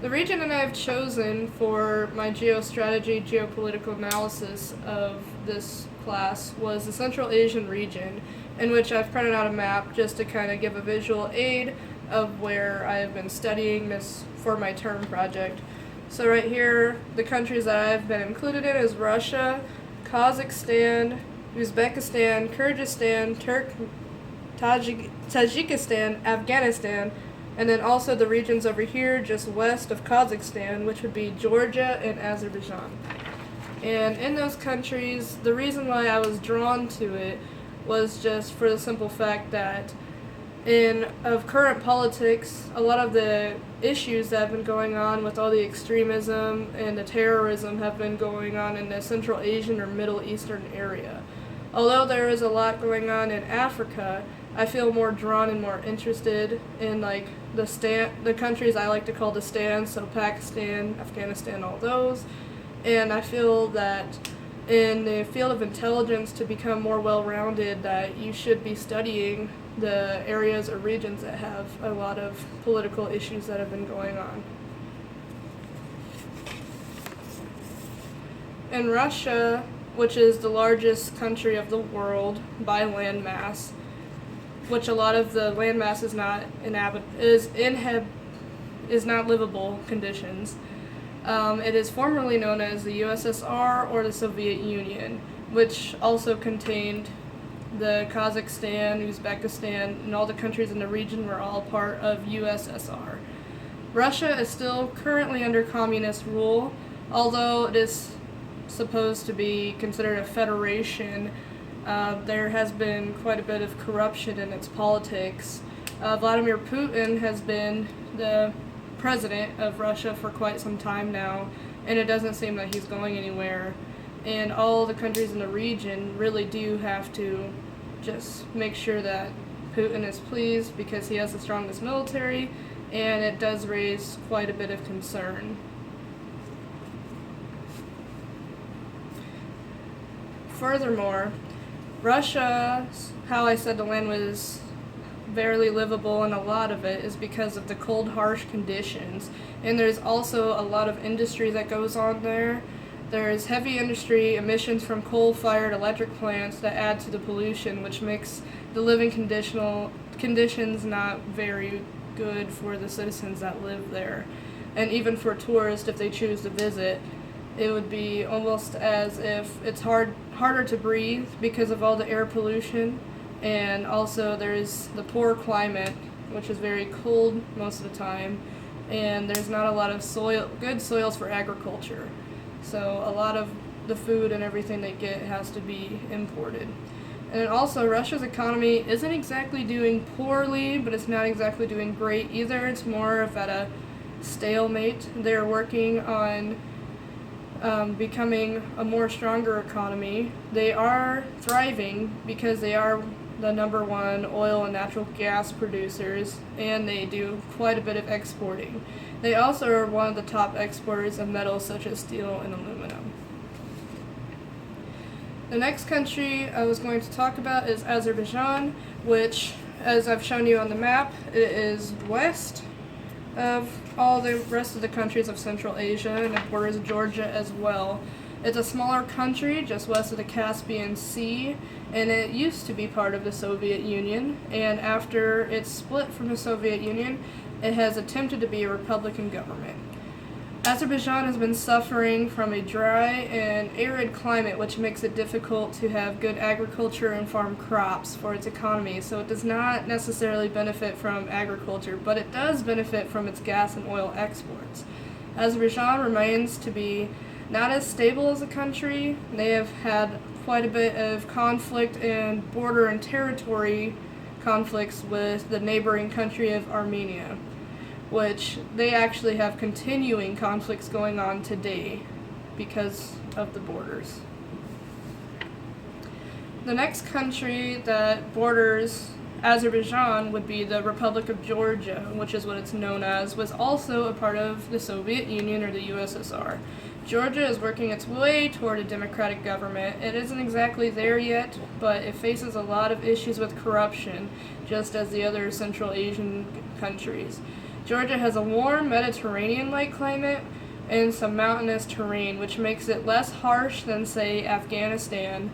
The region that I've chosen for my geostrategy, geopolitical analysis of this class was the Central Asian region, in which I've printed out a map just to kind of give a visual aid of where I have been studying this for my term project. So right here, the countries that I've been included in is Russia, Kazakhstan, Uzbekistan, Kyrgyzstan, Tajikistan, Afghanistan, and then also the regions over here just west of Kazakhstan, which would be Georgia and Azerbaijan. And in those countries, the reason why I was drawn to it was just for the simple fact that of current politics, a lot of the issues that have been going on with all the extremism and the terrorism have been going on in the Central Asian or Middle Eastern area. Although there is a lot going on in Africa, I feel more drawn and more interested in the countries I like to call the stands, so Pakistan, Afghanistan, all those. And I feel that in the field of intelligence, to become more well-rounded, that you should be studying the areas or regions that have a lot of political issues that have been going on. In Russia, which is the largest country of the world by land mass, which a lot of the land mass is not not livable conditions. It is formerly known as the USSR or the Soviet Union, which also contained the Kazakhstan, Uzbekistan, and all the countries in the region were all part of USSR. Russia is still currently under communist rule, although it is supposed to be considered a federation. There has been quite a bit of corruption in its politics. Vladimir Putin has been the president of Russia for quite some time now, and it doesn't seem that he's going anywhere. And all the countries in the region really do have to just make sure that Putin is pleased, because he has the strongest military, and it does raise quite a bit of concern. Furthermore, Russia, how I said the land was barely livable, and a lot of it is because of the cold, harsh conditions. And there's also a lot of industry that goes on there. There's heavy industry, emissions from coal-fired electric plants that add to the pollution, which makes the living conditions not very good for the citizens that live there. And even for tourists, if they choose to visit, it would be almost as if it's harder to breathe because of all the air pollution. And also there's the poor climate, which is very cold most of the time, and there's not a lot of good soils for agriculture. So a lot of the food and everything they get has to be imported. And also Russia's economy isn't exactly doing poorly, but it's not exactly doing great either. It's more of at a stalemate. They're working on becoming a more stronger economy. They are thriving because they are the number one oil and natural gas producers, and they do quite a bit of exporting. They also are one of the top exporters of metals such as steel and aluminum. The next country I was going to talk about is Azerbaijan, which, as I've shown you on the map, it is west of all the rest of the countries of Central Asia, and it borders Georgia as well. It's a smaller country just west of the Caspian Sea, and it used to be part of the Soviet Union, and after it split from the Soviet Union, it has attempted to be a republican government. Azerbaijan has been suffering from a dry and arid climate, which makes it difficult to have good agriculture and farm crops for its economy, so it does not necessarily benefit from agriculture, but it does benefit from its gas and oil exports. Azerbaijan remains to be not as stable as a country. They have had quite a bit of conflict and border and territory conflicts with the neighboring country of Armenia, which they actually have continuing conflicts going on today because of the borders. The next country that borders Azerbaijan would be the Republic of Georgia, which is what it's known as, was also a part of the Soviet Union or the USSR. Georgia is working its way toward a democratic government. It isn't exactly there yet, but it faces a lot of issues with corruption, just as the other Central Asian countries. Georgia has a warm Mediterranean-like climate and some mountainous terrain, which makes it less harsh than, say, Afghanistan,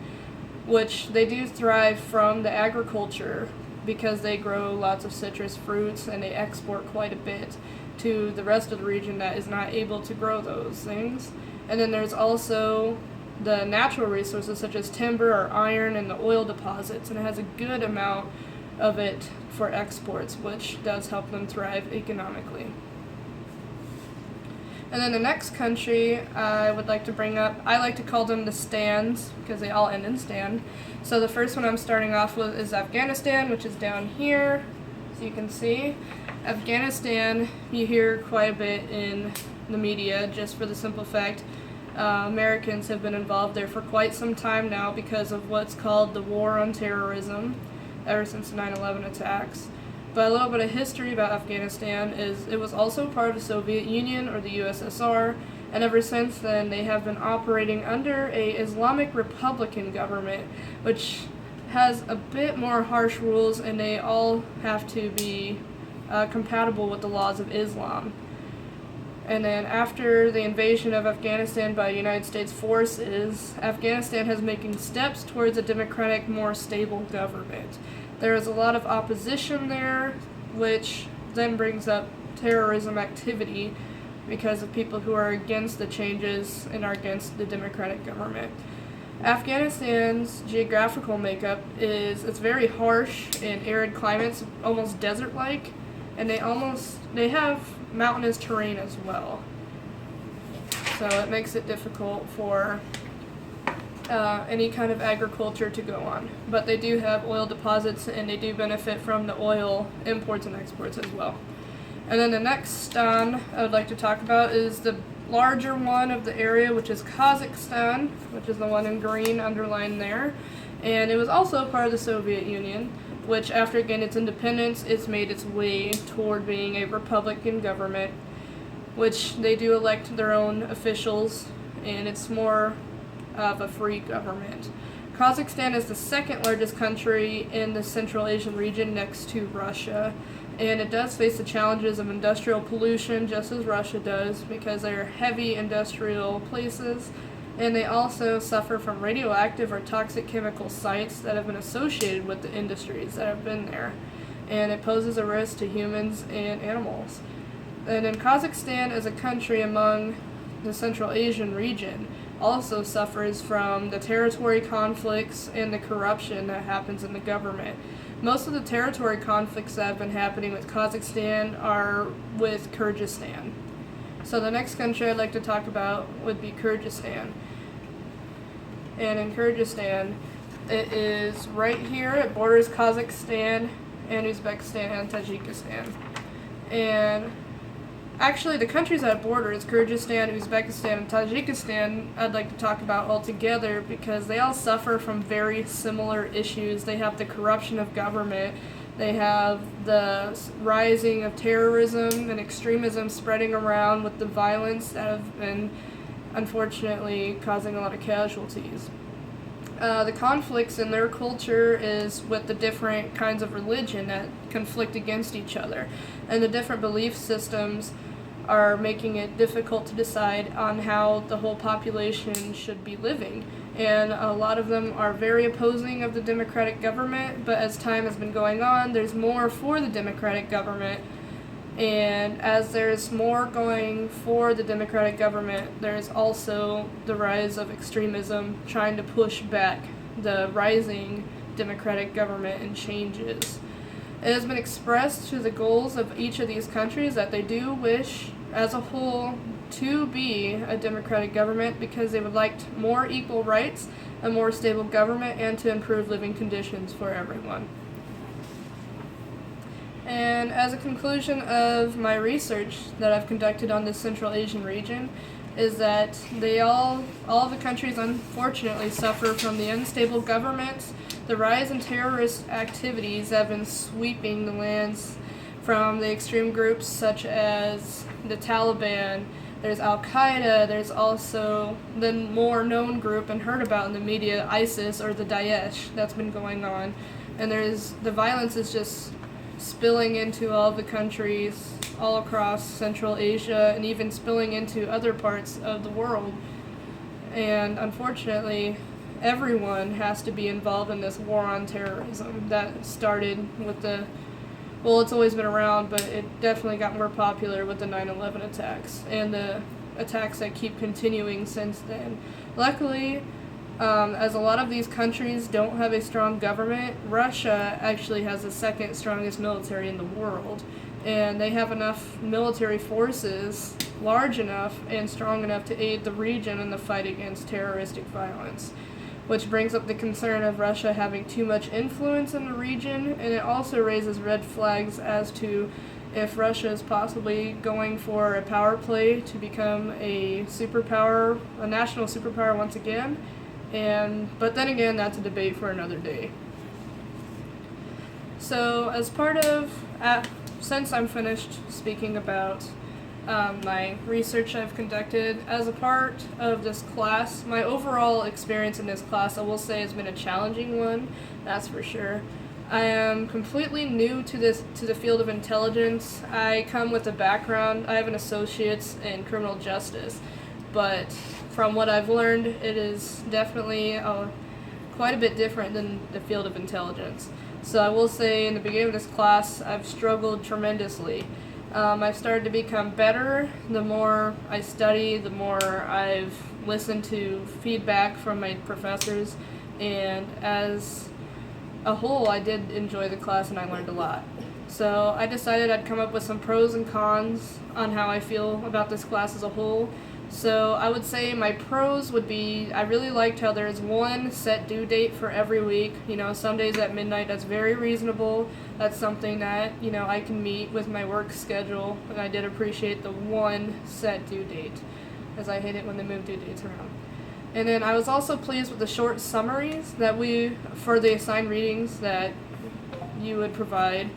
which they do thrive from the agriculture because they grow lots of citrus fruits and they export quite a bit to the rest of the region that is not able to grow those things. And then there's also the natural resources such as timber or iron and the oil deposits, and it has a good amount of it for exports, which does help them thrive economically. And then the next country I would like to bring up, I like to call them the stands because they all end in stand. So the first one I'm starting off with is Afghanistan, which is down here, as you can see. Afghanistan, you hear quite a bit in the media just for the simple fact Americans have been involved there for quite some time now because of what's called the War on Terrorism, ever since the 9/11 attacks. But a little bit of history about Afghanistan is it was also part of the Soviet Union or the USSR, and ever since then they have been operating under a Islamic Republican government, which has a bit more harsh rules, and they all have to be compatible with the laws of Islam. And then after the invasion of Afghanistan by United States forces, Afghanistan has making steps towards a democratic, more stable government. There is a lot of opposition there, which then brings up terrorism activity because of people who are against the changes and are against the democratic government. Afghanistan's geographical makeup it's very harsh and arid climates, almost desert-like, and they have mountainous terrain as well. So it makes it difficult for any kind of agriculture to go on. But they do have oil deposits and they do benefit from the oil imports and exports as well. And then the next I would like to talk about is the larger one of the area, which is Kazakhstan, which is the one in green underlined there. And it was also part of the Soviet Union, which after it gained its independence, it's made its way toward being a Republican government, which they do elect their own officials, and it's more of a free government. Kazakhstan is the second largest country in the Central Asian region next to Russia, and it does face the challenges of industrial pollution just as Russia does because they are heavy industrial places, and they also suffer from radioactive or toxic chemical sites that have been associated with the industries that have been there, and it poses a risk to humans and animals. And then Kazakhstan as a country among the Central Asian region also suffers from the territory conflicts and the corruption that happens in the government. Most of the territory conflicts that have been happening with Kazakhstan are with Kyrgyzstan. So the next country I'd like to talk about would be Kyrgyzstan. And in Kyrgyzstan, it is right here. It borders Kazakhstan and Uzbekistan and Tajikistan. And actually, the countries that border is Kyrgyzstan, Uzbekistan, and Tajikistan I'd like to talk about all together because they all suffer from very similar issues. They have the corruption of government. They have the rising of terrorism and extremism spreading around with the violence that have been, unfortunately, causing a lot of casualties. The conflicts in their culture is with the different kinds of religion that conflict against each other. And the different belief systems are making it difficult to decide on how the whole population should be living. And a lot of them are very opposing of the democratic government, but as time has been going on, there's more for the democratic government. And as there's more going for the democratic government, there's also the rise of extremism trying to push back the rising democratic government and changes. It has been expressed to the goals of each of these countries that they do wish, as a whole, to be a democratic government because they would like more equal rights, a more stable government, and to improve living conditions for everyone. And as a conclusion of my research that I've conducted on this Central Asian region is that all the countries unfortunately suffer from the unstable governments, the rise in terrorist activities that have been sweeping the lands from the extreme groups such as the Taliban. There's Al-Qaeda, there's also the more known group and heard about in the media, ISIS or the Daesh that's been going on. And the violence is just spilling into all the countries all across Central Asia and even spilling into other parts of the world. And unfortunately, everyone has to be involved in this war on terrorism that started with well, it's always been around, but it definitely got more popular with the 9/11 attacks and the attacks that keep continuing since then. Luckily, as a lot of these countries don't have a strong government, Russia actually has the second strongest military in the world. And they have enough military forces, large enough and strong enough to aid the region in the fight against terroristic violence. Which brings up the concern of Russia having too much influence in the region, and it also raises red flags as to if Russia is possibly going for a power play to become a superpower, a national superpower once again. But then again, that's a debate for another day. So as part of, since I'm finished speaking about my research I've conducted, as a part of this class, my overall experience in this class, I will say, has been a challenging one, that's for sure. I am completely new to the field of intelligence. I come with a background, I have an associate's in criminal justice, but from what I've learned, it is definitely quite a bit different than the field of intelligence. So I will say in the beginning of this class, I've struggled tremendously. I've started to become better. The more I study, the more I've listened to feedback from my professors, and as a whole, I did enjoy the class and I learned a lot. So I decided I'd come up with some pros and cons on how I feel about this class as a whole. So I would say my pros would be, I really liked how there's one set due date for every week. Sundays at midnight, that's very reasonable. That's something that, I can meet with my work schedule, and I did appreciate the one set due date, as I hate it when they move due dates around. And then I was also pleased with the short summaries for the assigned readings that you would provide.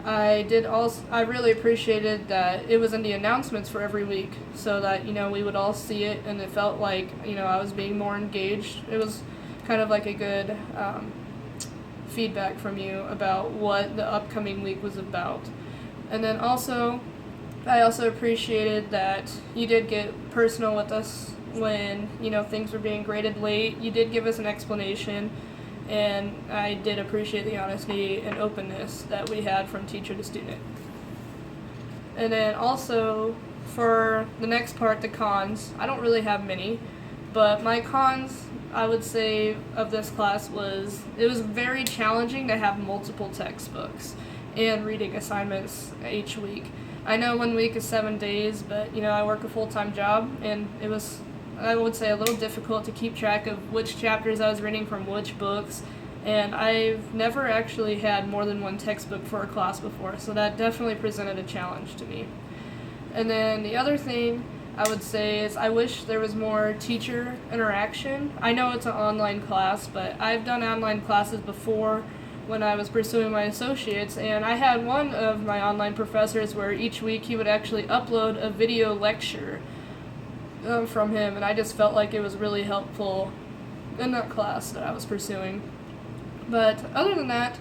I really appreciated that it was in the announcements for every week, so that, we would all see it, and it felt like, I was being more engaged. It was kind of like a good feedback from you about what the upcoming week was about. And then I also appreciated that you did get personal with us when, things were being graded late. You did give us an explanation. And I did appreciate the honesty and openness that we had from teacher to student. And then also, for the next part, the cons, I don't really have many, but my cons, I would say, of this class it was very challenging to have multiple textbooks and reading assignments each week. I know 1 week is 7 days, but, I work a full-time job, and it was, I would say, a little difficult to keep track of which chapters I was reading from which books, and I've never actually had more than one textbook for a class before, so that definitely presented a challenge to me. And then the other thing I would say is I wish there was more teacher interaction. I know it's an online class, but I've done online classes before when I was pursuing my associates, and I had one of my online professors where each week he would actually upload a video lecture from him, and I just felt like it was really helpful in that class that I was pursuing. But other than that,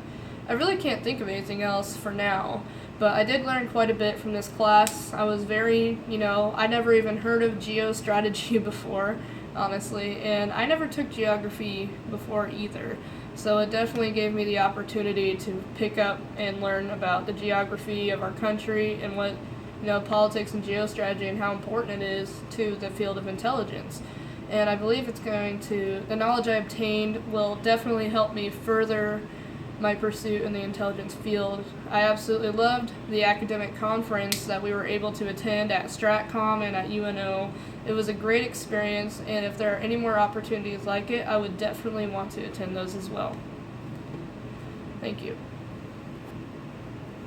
I really can't think of anything else for now, but I did learn quite a bit from this class. I was very, I never even heard of geostrategy before, honestly, and I never took geography before either, so it definitely gave me the opportunity to pick up and learn about the geography of our country and what politics and geostrategy and how important it is to the field of intelligence. And I believe the knowledge I obtained will definitely help me further my pursuit in the intelligence field. I absolutely loved the academic conference that we were able to attend at StratCom and at UNO. It was a great experience, and if there are any more opportunities like it, I would definitely want to attend those as well. Thank you.